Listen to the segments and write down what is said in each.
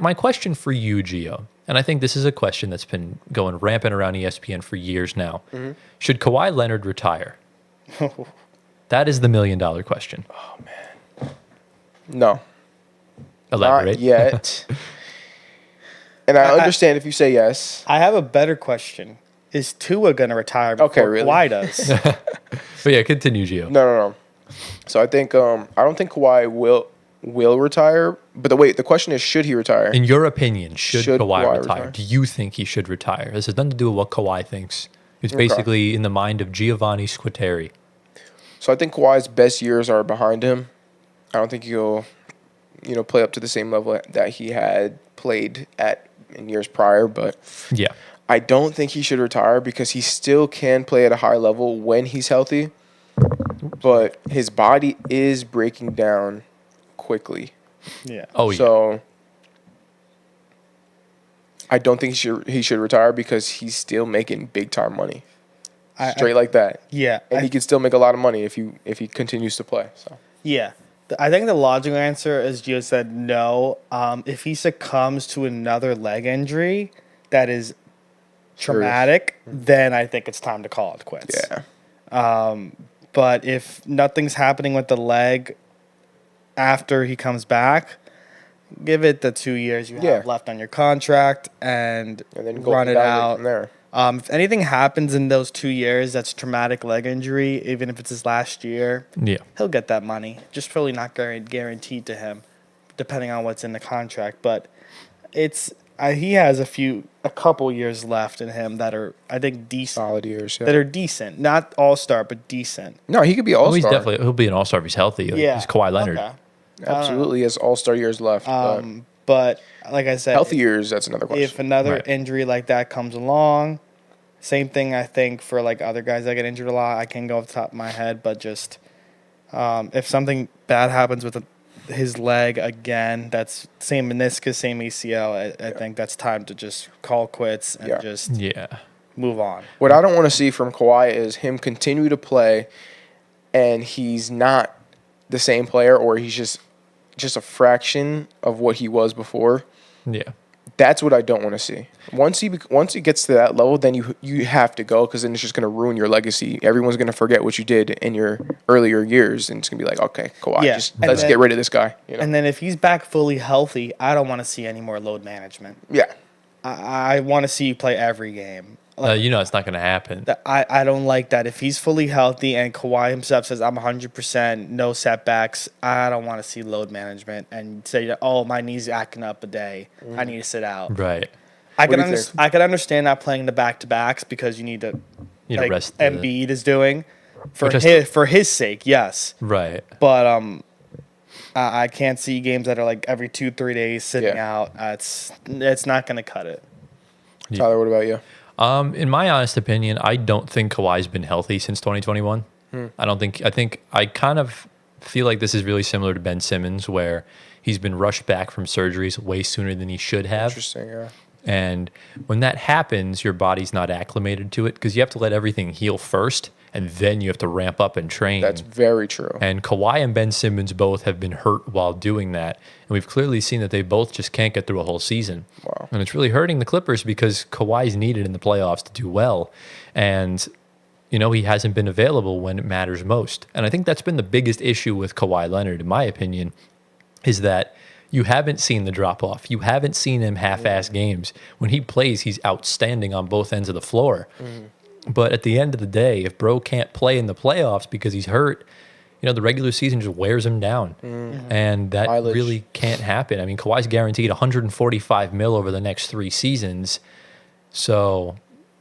my question for you, Gio, and I think this is a question that's been going rampant around ESPN for years now. Should Kawhi Leonard retire? That is the $1 million question. Oh, man. No. Elaborate. Not yet. And I understand if you say yes. I have a better question. Is Tua going to retire before really? Kawhi does? But yeah, continue, Gio. No. So I think I don't think Kawhi will retire. But the question is, should he retire? In your opinion, should Kawhi retire? retire? Do you think he should retire? This has nothing to do with what Kawhi thinks. It's basically in the mind of Giovanni Squatteri. So I think Kawhi's best years are behind him. I don't think he'll, play up to the same level that he had played at in years prior. But Yeah. I don't think he should retire because he still can play at a high level when he's healthy. But his body is breaking down quickly. Yeah. Oh, yeah. So I don't think he should retire because he's still making big time money. Straight like that. Yeah. And he can still make a lot of money if he continues to play. So Yeah. I think the logical answer, as Gio said, no. If he succumbs to another leg injury that is traumatic, then I think it's time to call it quits. yeah. But if nothing's happening with the leg after he comes back, give it the 2 years you have left on your contract and then run it out from there. If anything happens in those 2 years that's traumatic leg injury, even if it's his last year, he'll get that money. Just really not guaranteed to him, depending on what's in the contract. But he has a couple years left in him that are, I think, decent. Solid years, yeah. That are decent. Not all-star, but decent. No, he could be all-star. He'll be an all-star if he's healthy. He's Kawhi Leonard. Okay. Absolutely has all-star years left. But like I said, healthy years, that's another question. If another injury like that comes along, same thing I think for like other guys that get injured a lot. I can't go off the top of my head, but just if something bad happens with his leg again, that's same meniscus, same ACL, I think that's time to just call quits and just move on. What I don't want to see from Kawhi is him continue to play and he's not the same player or he's just a fraction of what he was before. Yeah. That's what I don't want to see. Once he gets to that level, then you have to go because then it's just going to ruin your legacy. Everyone's going to forget what you did in your earlier years, and it's going to be like, okay, Kawhi, let's get rid of this guy. And then if he's back fully healthy, I don't want to see any more load management. Yeah. I want to see you play every game. It's not going to happen. I don't like that. If he's fully healthy and Kawhi himself says, I'm 100%, no setbacks, I don't want to see load management and say, oh, my knee's acting up a day. I need to sit out. Right. I can understand not playing the back-to-backs because you need to rest. Embiid is doing for his sake, yes. Right. But I can't see games that are like every 2-3 days sitting out. It's not going to cut it. Tyler, what about you? In my honest opinion, I don't think Kawhi's been healthy since 2021. I kind of feel like this is really similar to Ben Simmons, where he's been rushed back from surgeries way sooner than he should have. Interesting, yeah. And when that happens, your body's not acclimated to it because you have to let everything heal first, and then you have to ramp up and train. That's very true. And Kawhi and Ben Simmons both have been hurt while doing that. And we've clearly seen that they both just can't get through a whole season. Wow. And it's really hurting the Clippers because Kawhi's needed in the playoffs to do well. And, he hasn't been available when it matters most. And I think that's been the biggest issue with Kawhi Leonard, in my opinion, is that you haven't seen the drop-off. You haven't seen him half-ass games. When he plays, he's outstanding on both ends of the floor. But at the end of the day, if bro can't play in the playoffs because he's hurt, the regular season just wears him down. And that really can't happen. I mean, Kawhi's guaranteed $145 million over the next 3 seasons. So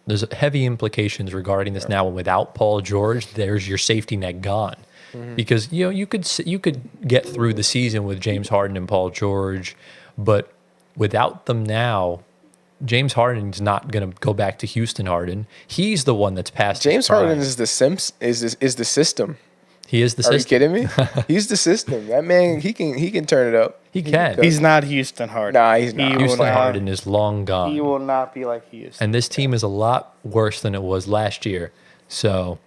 there's heavy implications regarding this now. And without Paul George, there's your safety net gone. Because you could get through the season with James Harden and Paul George, but without them now, James Harden's not going to go back to Houston Harden. He's the one that's past. James Harden is the system. He is the system. Are you kidding me? He's the system. That man, he can turn it up. He can. He's not Houston Harden. Nah, he's not. Houston Harden is long gone. He will not be like Houston. And this team is a lot worse than it was last year. So,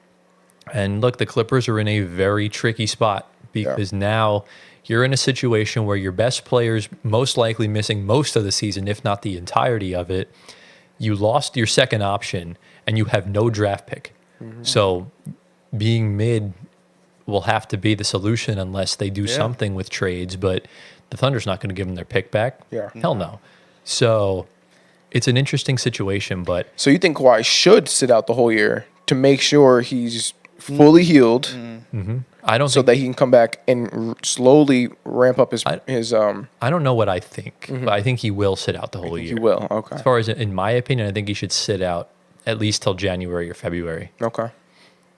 and look, the Clippers are in a very tricky spot because now, you're in a situation where your best player's most likely missing most of the season, if not the entirety of it. You lost your second option, and you have no draft pick. So being mid will have to be the solution unless they do something with trades. But the Thunder's not going to give them their pick back. Yeah. Hell no. So it's an interesting situation. But so you think Kawhi should sit out the whole year to make sure he's fully healed, I don't so think, that he can come back and slowly ramp up his. I don't know what I think, but I think he will sit out the whole year. He will. Okay. As far as in my opinion, I think he should sit out at least till January or February. Okay.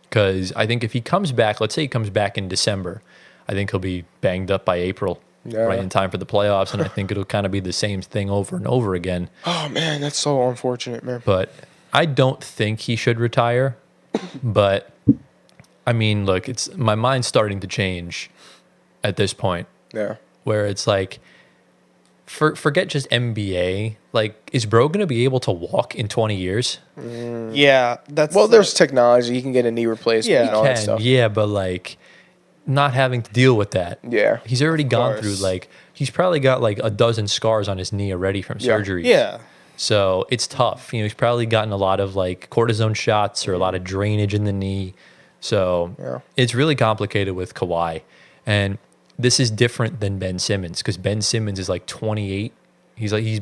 Because I think if he comes back, let's say he comes back in December, I think he'll be banged up by April, right in time for the playoffs, and I think it'll kind of be the same thing over and over again. Oh man, that's so unfortunate, man. But I don't think he should retire. But I mean, look, it's my mind's starting to change at this point. Yeah. Where it's like, forget just NBA. Like, is Bro going to be able to walk in 20 years? Yeah, that's there's technology. He can get a knee replacement and all that stuff. Yeah, but like, not having to deal with that. Yeah. He's already gone through, like, he's probably got like a dozen scars on his knee already from surgery. Yeah. So it's tough. You know, he's probably gotten a lot of like cortisone shots or a lot of drainage in the knee. So it's really complicated with Kawhi. And this is different than Ben Simmons, because Ben Simmons is like 28.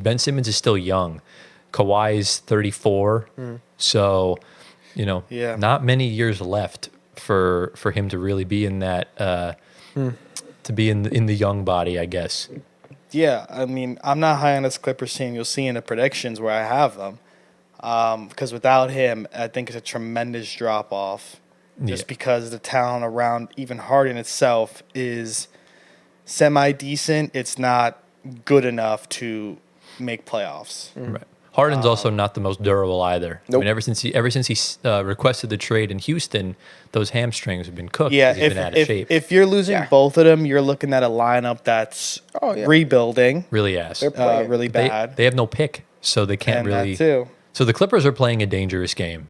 Ben Simmons is still young. Kawhi is 34. So, you know, not many years left for him to really be in that to be in the young body, I guess. Yeah, I mean, I'm not high on this Clippers team. You'll see in the predictions where I have them. Because without him, I think it's a tremendous drop off. Just because the talent around even Harden itself is semi-decent. It's not good enough to make playoffs. Right. Harden's also not the most durable either. Nope. I mean, ever since he requested the trade in Houston, those hamstrings have been cooked. Yeah, he's been out of shape. if you're losing both of them, you're looking at a lineup that's rebuilding. Really ass. Really bad. They have no pick, so they can't and really. that too. So the Clippers are playing a dangerous game.